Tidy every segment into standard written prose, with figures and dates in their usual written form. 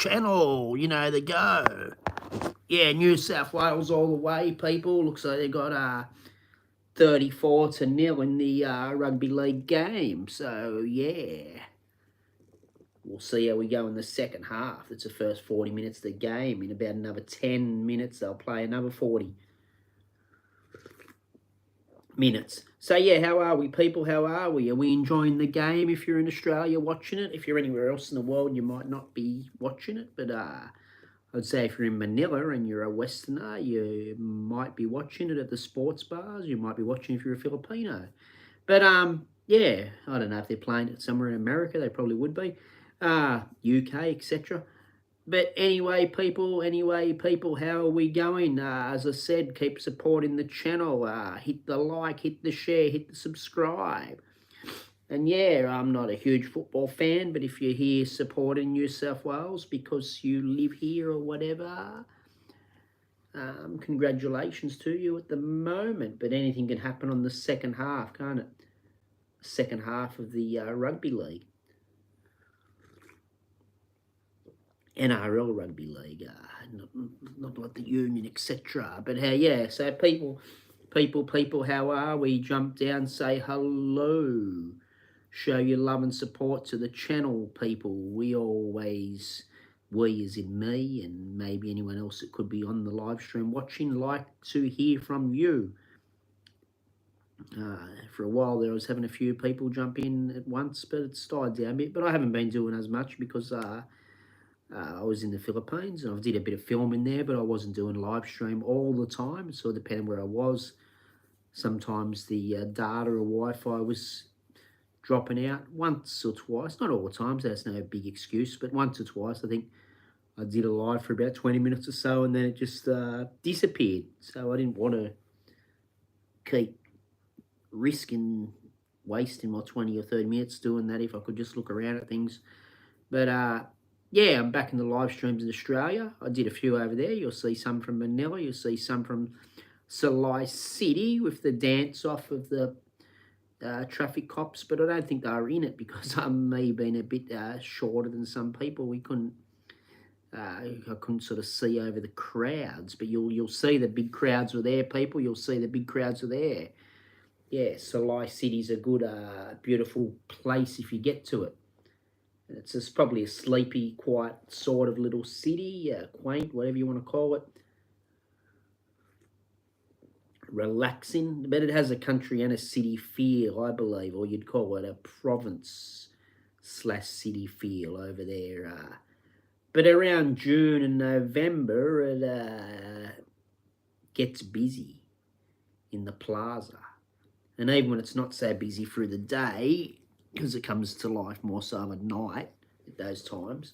channel, you know, the go. Yeah, New South Wales all the way, people. Looks like they got 34-0 in the rugby league game. So, yeah. We'll see how we go in the second half. It's the first 40 minutes of the game. In about another 10 minutes, they'll play another 40 minutes. So, yeah, how are we, people? How are we? Are we enjoying the game if you're in Australia watching it? If you're anywhere else in the world, you might not be watching it. But I'd say if you're in Manila and you're a Westerner, you might be watching it at the sports bars. You might be watching if you're a Filipino. But, yeah, I don't know if they're playing it somewhere in America. They probably would be. UK, etc. But anyway, people, how are we going? As I said, keep supporting the channel. Hit the like, hit the share, hit the subscribe. And yeah, I'm not a huge football fan, but if you're here supporting New South Wales because you live here or whatever, congratulations to you at the moment. But anything can happen on the second half, can't it? Second half of the rugby league. NRL rugby league, not like the union, etc. But yeah, so people, how are we? Jump down, say hello, show your love and support to the channel, people. We as in me and maybe anyone else that could be on the live stream watching, like to hear from you. For a while there, I was having a few people jump in at once, but it's died down a bit. But I haven't been doing as much because I was in the Philippines and I did a bit of filming there, but I wasn't doing live stream all the time. So it depended where I was. Sometimes the data or Wi-Fi was dropping out once or twice. Not all the times, that's no big excuse, but once or twice I think I did a live for about 20 minutes or so and then it just disappeared. So I didn't want to keep risking wasting my 20 or 30 minutes doing that if I could just look around at things. But yeah, I'm back in the live streams in Australia. I did a few over there. You'll see some from Manila. You'll see some from Salai City with the dance off of the traffic cops. But I don't think they were in it because me being a bit shorter than some people, we couldn't. I couldn't sort of see over the crowds. But you'll see the big crowds were there, people. You'll see the big crowds were there. Yeah, Salai City's a good, beautiful place if you get to it. It's just probably a sleepy, quiet sort of little city, quaint, whatever you want to call it. Relaxing, but it has a country and a city feel, I believe, or you'd call it a province/city feel over there. But around June and November, it gets busy in the plaza. And even when it's not so busy through the day, because it comes to life more so at night at those times.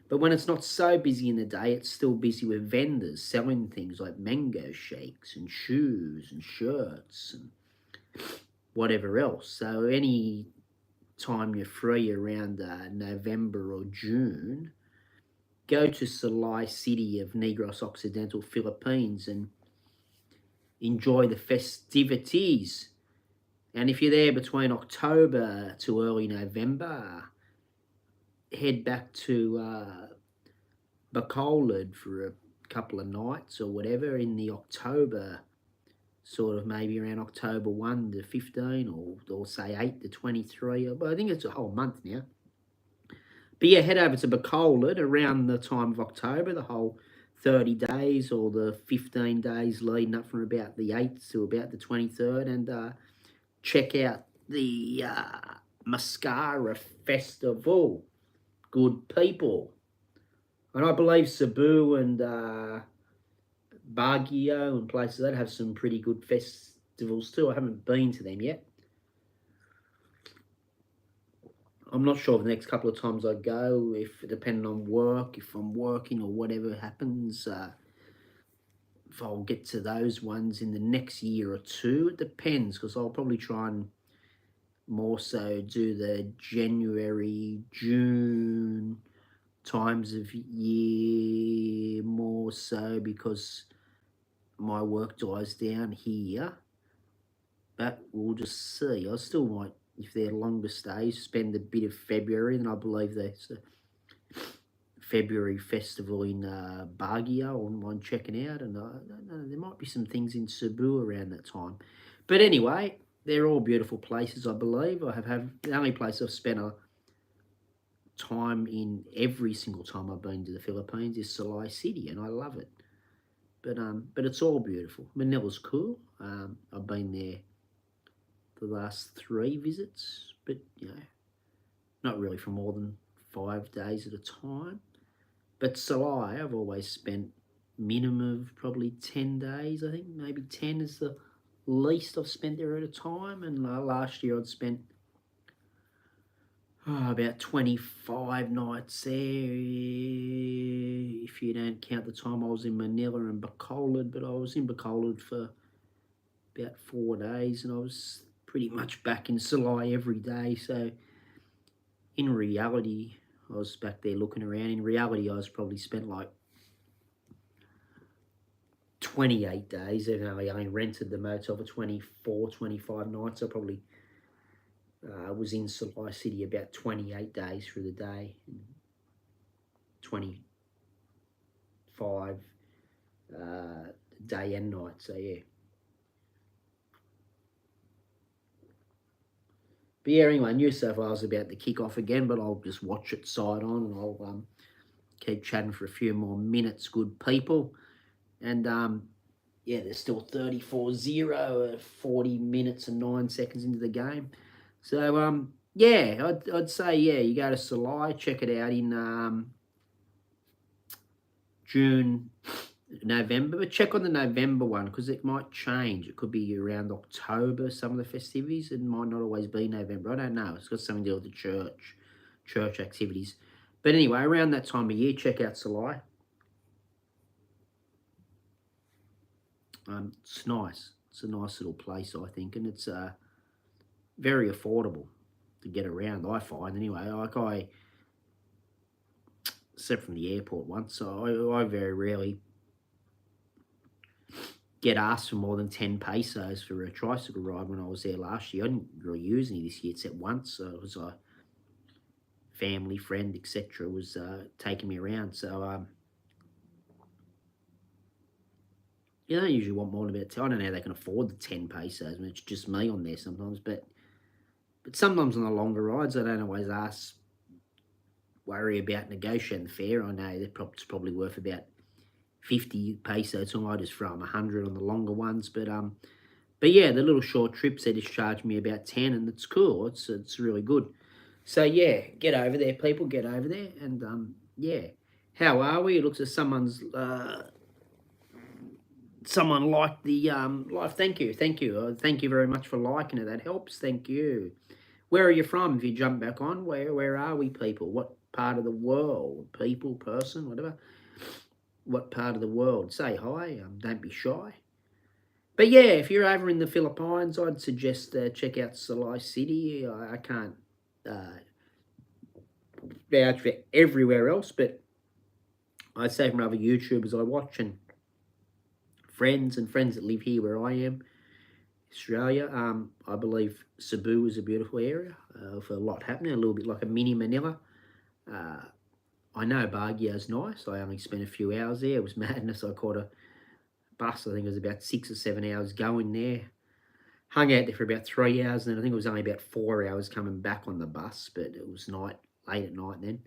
But when it's not so busy in the day, it's still busy with vendors selling things like mango shakes and shoes and shirts and whatever else. So any time you're free around November or June, go to Salai City of Negros Occidental, Philippines and enjoy the festivities. And if you're there between October to early November, head back to Bacolod for a couple of nights or whatever in the October, sort of maybe around October 1 to 15 or say 8 to 23. But I think it's a whole month now. But yeah, head over to Bacolod around the time of October, the whole 30 days or the 15 days leading up from about the 8th to about the 23rd and check out the Mascara Festival. Good people. And I believe Cebu and Baguio and places that have some pretty good festivals too. I haven't been to them yet. I'm not sure the next couple of times I go, if depending on work, if I'm working or whatever happens, if I'll get to those ones in the next year or two. It depends, because I'll probably try and more so do the January, June times of year more so because my work dies down here. But we'll just see. I still might, if they're longer stays, spend a bit of February, and I believe there's February festival in Baguio. I wouldn't mind checking out, and there might be some things in Cebu around that time. But anyway, they're all beautiful places, I believe. I have the only place I've spent a time in every single time I've been to the Philippines is Salai City, and I love it. But it's all beautiful. Manila's cool. I've been there the last 3 visits, but not really for more than 5 days at a time. But Salai, I've always spent minimum of probably 10 days. I think maybe 10 is the least I've spent there at a time. And last year I'd spent about 25 nights there, if you don't count the time I was in Manila and Bacolod. But I was in Bacolod for about 4 days, and I was pretty much back in Salai every day. So in reality, I was back there looking around. In reality, I was probably spent like 28 days, even though I only rented the motel for 24, 25 nights. I probably was in Salai City about 28 days through the day, 25 day and night. So yeah. But yeah, anyway, New South Wales is about to kick off again, but I'll just watch it side on, and I'll keep chatting for a few more minutes, good people. And yeah, there's still 34-0, 40 minutes and 9 seconds into the game. So yeah, I'd say yeah, you go to Salai, check it out in June, November, but check on the November one because it might change. It could be around October, some of the festivities. It might not always be November. I don't know. It's got something to do with the church activities. But anyway, around that time of year, check out Salai. It's nice. It's a nice little place, I think, and it's very affordable to get around, I find. Anyway, except from the airport once, so I very rarely get asked for more than 10 pesos for a tricycle ride when I was there last year. I didn't really use any this year except once. So it was a family, friend, etc. was taking me around. So you don't usually want more than about 10. I don't know how they can afford the 10 pesos. I mean, it's just me on there sometimes. But sometimes on the longer rides, I don't always worry about negotiating the fare. I know it's probably worth about 50 pesos, so I just throw them 100 on the longer ones. But yeah, the little short trips, they just charge me about 10, and it's cool. It's really good. So yeah, get over there, people. Get over there, and yeah. How are we? It looks like someone liked the live. Thank you, thank you very much for liking it. That helps. Thank you. Where are you from? If you jump back on, where are we, people? What part of the world? People, person, whatever. What part of the world? Say hi. Don't be shy. But yeah, if you're over in the Philippines, I'd suggest check out Salai City. I can't vouch for everywhere else, but I say from other YouTubers I watch and friends that live here where I am, Australia. I believe Cebu is a beautiful area with a lot happening, a little bit like a mini Manila. I know Baguio's nice. I only spent a few hours there. It was madness. I caught a bus. I think it was about 6 or 7 hours going there. Hung out there for about 3 hours, and then I think it was only about 4 hours coming back on the bus, but it was late at night then.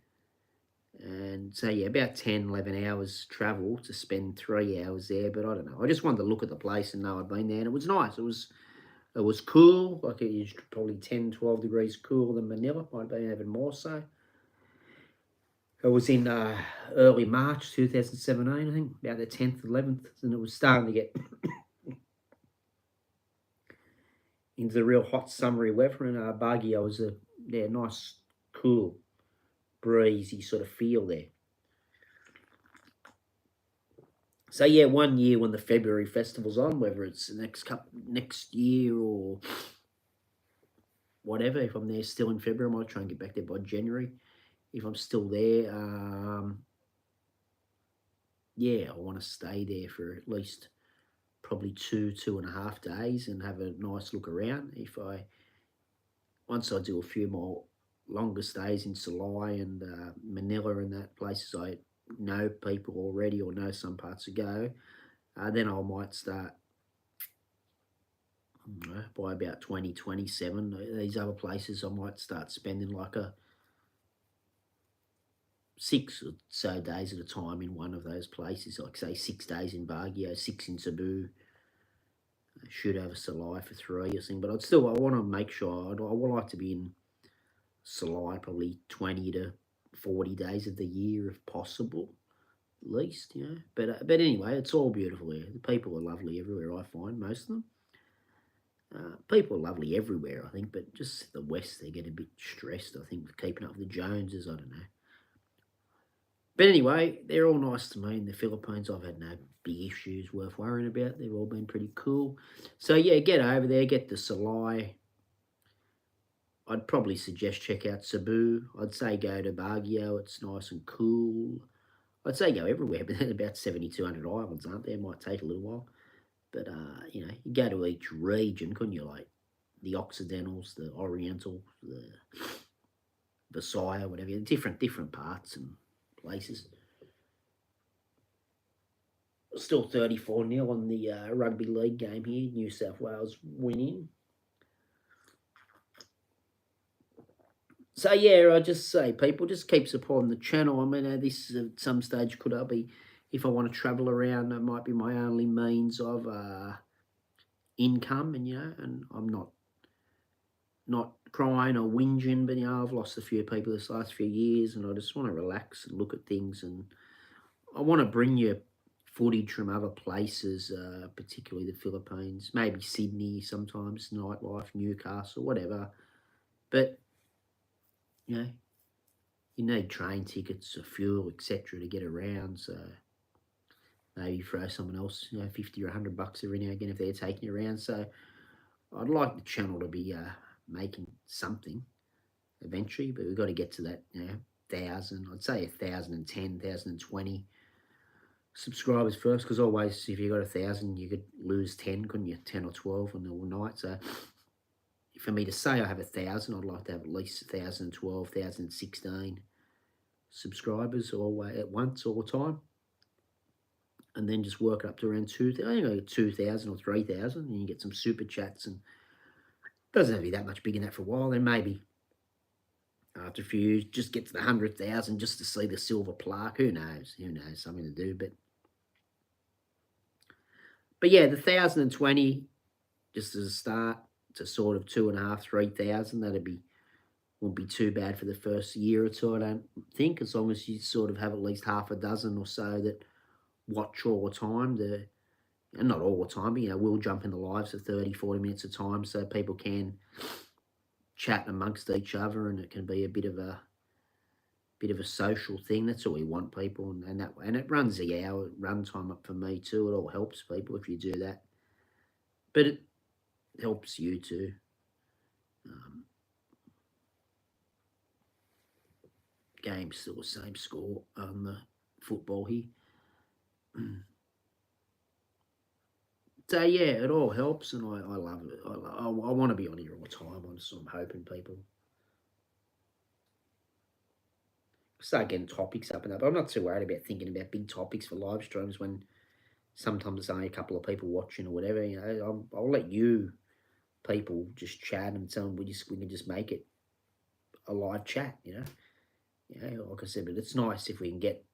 And so, yeah, about 10, 11 hours travel to spend 3 hours there, but I don't know. I just wanted to look at the place and know I'd been there, and it was nice. It was cool, like it was probably 10, 12 degrees cooler than Manila, might be even more so. It was in early March 2017, I think, about the 10th, 11th, and it was starting to get into the real hot summery weather, and Baguio was a nice, cool, breezy sort of feel there. So yeah, 1 year when the February festival's on, whether it's next year or whatever, if I'm there still in February, I might try and get back there by January. If I'm still there, yeah, I want to stay there for at least probably 2.5 days and have a nice look around. Once I do a few more longer stays in Salai and Manila and that places I know people already or know some parts to go, then I might start by about 2027. These other places I might start spending like a 6 or so days at a time in one of those places, like say 6 days in Baguio, 6 in Cebu, shoot over Salai for 3 or something. But I want to make sure, I would like to be in Salai probably 20 to 40 days of the year if possible, at least, you know. But anyway, it's all beautiful here. The people are lovely everywhere, I find, most of them. People are lovely everywhere, I think, but just the West, they get a bit stressed, I think, with keeping up with the Joneses, I don't know. But anyway, they're all nice to me in the Philippines. I've had no big issues worth worrying about. They've all been pretty cool. So yeah, get over there, get the Salai. I'd probably suggest check out Cebu. I'd say go to Baguio. It's nice and cool. I'd say go everywhere, but there's about 7,200 islands, aren't there? It might take a little while. But, you know, you go to each region, couldn't you? Like the Occidentals, the Oriental, the Visayas, whatever. Different parts and places. Still 34-0 on the rugby league game here. New South Wales winning. So yeah, I just say people just keep supporting the channel. I mean, this at some stage could I be, if I want to travel around, it might be my only means of income, and you know, and I'm not crying or whinging, but you know, I've lost a few people this last few years, and I just want to relax and look at things, and I want to bring you footage from other places, particularly the Philippines, maybe Sydney sometimes, nightlife, Newcastle, whatever. But you know, you need train tickets, fuel, etc., to get around. So maybe throw someone else, you know, 50 or $100 every now and again if they're taking you around. So I'd like the channel to be making something eventually, but we've got to get to that, you know, 1,000. I'd say 1,010, 1,020 subscribers first, because always if you got 1,000, you could lose 10, couldn't you? 10 or 12 on the night. So for me to say I have 1,000, I'd like to have at least 1,012, 1,016 subscribers always at once all the time, and then just work up to around 2,000. You know, 2,000 or 3,000, and you get some super chats, and it doesn't have to be that much bigger than that for a while. Then maybe after a few years, just get to the 100,000 just to see the silver plaque. Who knows? Who knows? Something to do, but yeah, the 1,020 just as a start to sort of 2.5, 3,000. Wouldn't be too bad for the first year or two, I don't think, as long as you sort of have at least half a dozen or so that watch all the time. And not all the time, but, you know, we'll jump in the lives for 30, 40 minutes at a time so people can chat amongst each other, and it can be a bit of a social thing. That's all we want, people, and it runs the hour run time up for me too. It all helps people if you do that, but it helps you too. Um, Game's still the same score on the football here. So yeah, it all helps, and I love it. I want to be on here all the time. I'm hoping people start getting topics up and up. I'm not too worried about thinking about big topics for live streams when sometimes there's only a couple of people watching or whatever. You know, I'll let you people just chat and tell them we can just make it a live chat. You know, like I said, but it's nice if we can get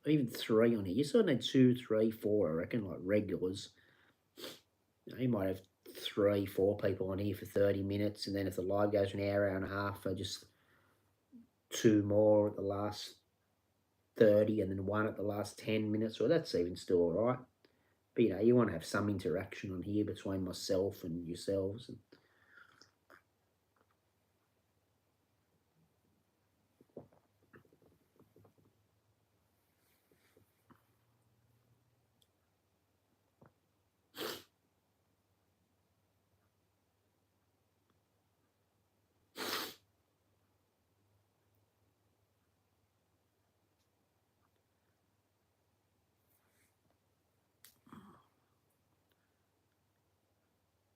even 3 on here. You sort of need 2, 3, 4, I reckon, like regulars. You might have 3, 4 people on here for 30 minutes, and then if the live goes an hour, hour and a half, just 2 more at the last 30, and then 1 at the last 10 minutes. Well, that's even still all right. But, you know, you want to have some interaction on here between myself and yourselves.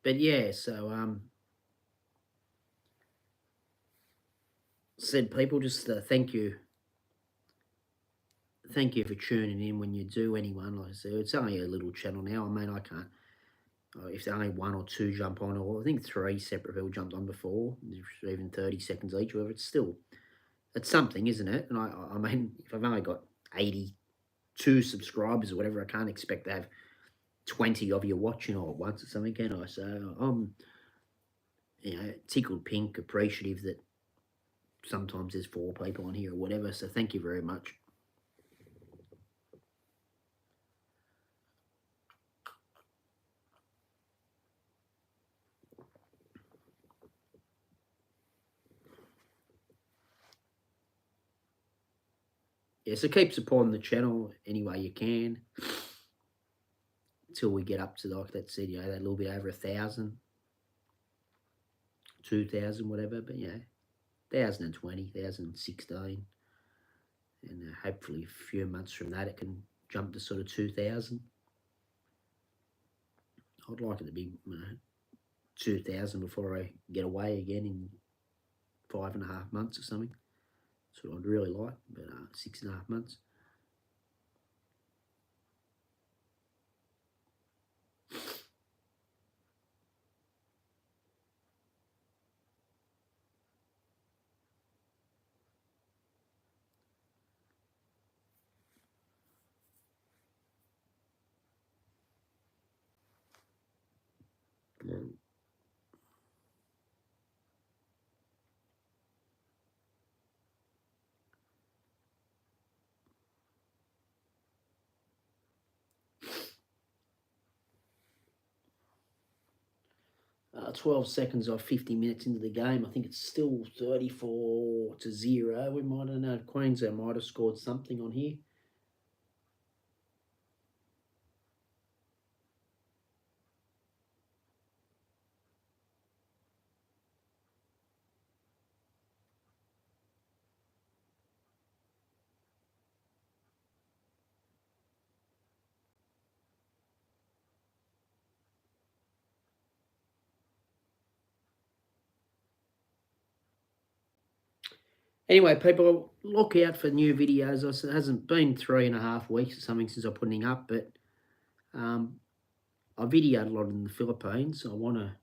But yeah, so said, people, just thank you. Thank you for tuning in when you do, anyone. Like I said, it's only a little channel now. I mean, I can't. If only one or two jump on, or I think three separate people jumped on before, even 30 seconds each, whatever, it's something, isn't it? And I mean, if I've only got 82 subscribers or whatever, I can't expect to have 20 of you watching all at once or something, can I? So I'm, tickled pink, appreciative that sometimes there's 4 people on here or whatever. So thank you very much. Yeah, so keep supporting the channel any way you can until we get up to, like that said, that little bit over 1,000, 2,000, whatever. But 1,020, 1,016, and hopefully a few months from that it can jump to sort of 2,000. I'd like it to be 2,000 before I get away again in 5.5 months or something. That's what I'd really like, but 6.5 months. 12 seconds off 50 minutes into the game. I think it's still 34-0. We might have known Queensland might have scored something on here. Anyway, people, look out for new videos. It hasn't been 3.5 weeks or something since I'm putting up, but I videoed a lot in the Philippines. I want to,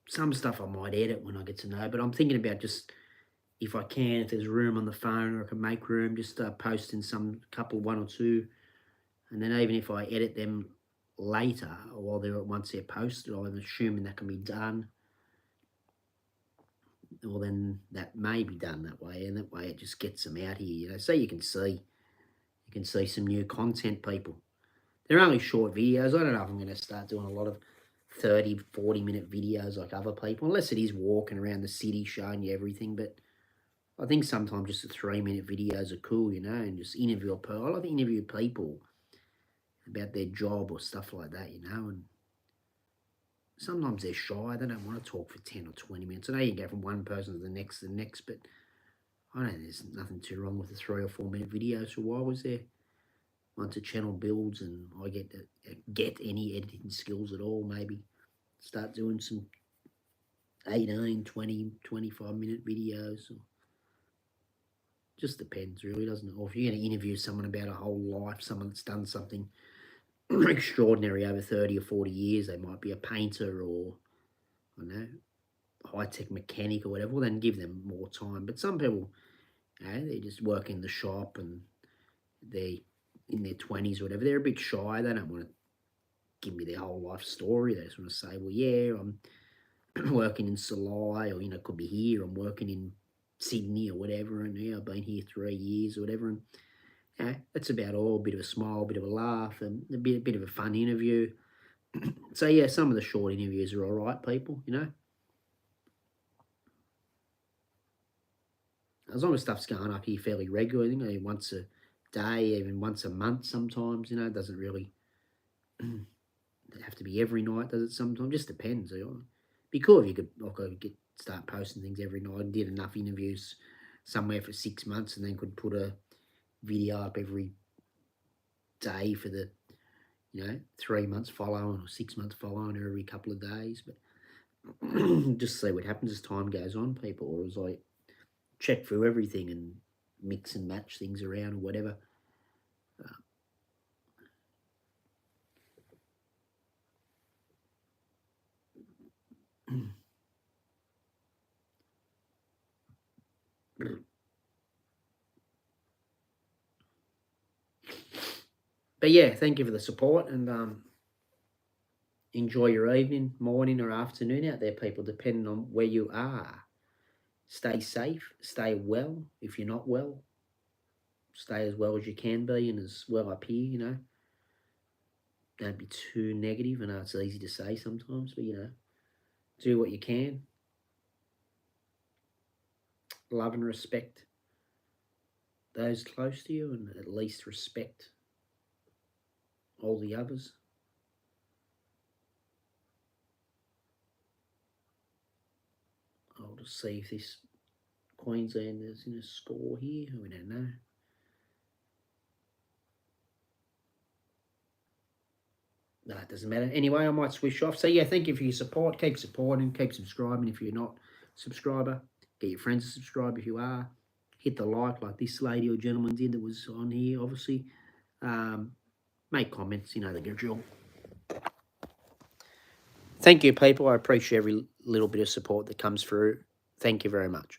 some stuff I might edit when I get to know, but I'm thinking about just, if I can, if there's room on the phone or I can make room, just posting some couple, 1 or 2, and then even if I edit them later or once they're posted, I'm assuming that can be done. Well, then that may be done that way, and that way it just gets them out here, so you can see some new content, people. They're only short videos. I don't know if I'm going to start doing a lot of 30, 40-minute videos like other people, unless it is walking around the city showing you everything. But I think sometimes just the 3-minute videos are cool, and just interview a person. I like to interview people about their job or stuff like that, and sometimes they're shy. They don't want to talk for 10 or 20 minutes. I know you can go from one person to the next, but I know there's nothing too wrong with a 3 or 4 minute video. So why was there? Once a channel builds and I get to get any editing skills at all, maybe start doing some 18, 20, 25-minute videos. Or just depends, really, doesn't it? Or if you're going to interview someone about a whole life, someone that's done something extraordinary over 30 or 40 years, they might be a painter or, I don't know, high-tech mechanic or whatever, well, then give them more time. But some people, they just work in the shop and they're in their 20s or whatever, they're a bit shy. They don't want to give me their whole life story. They just want to say, well, yeah, I'm working in Salai, or, it could be here, I'm working in Sydney or whatever, and I've been here 3 years or whatever. And that's about all. A bit of a smile, a bit of a laugh, and a bit of a fun interview. So, some of the short interviews are all right, people, As long as stuff's going up here fairly regularly, once a day, even once a month sometimes, it doesn't really have to be every night, does it sometimes? Just depends. Be cool if you could start posting things every night and did enough interviews somewhere for 6 months and then could put a video up every day for the 3 months following or 6 months following, or every couple of days. But just see what happens as time goes on, people. Or as check through everything and mix and match things around or whatever. But yeah, thank you for the support, and enjoy your evening, morning, or afternoon out there, people, depending on where you are. Stay safe, stay well. If you're not well, stay as well as you can be and as well up here, Don't be too negative. I know it's easy to say sometimes, but do what you can. Love and respect those close to you, and at least respect all the others. I'll just see if this Queensland is in a score here. We don't know. No, it doesn't matter. Anyway, I might switch off. So yeah, thank you for your support. Keep supporting, keep subscribing if you're not a subscriber. Get your friends to subscribe if you are. Hit the like this lady or gentleman did that was on here, obviously. Make comments, the drill. Thank you, people. I appreciate every little bit of support that comes through. Thank you very much.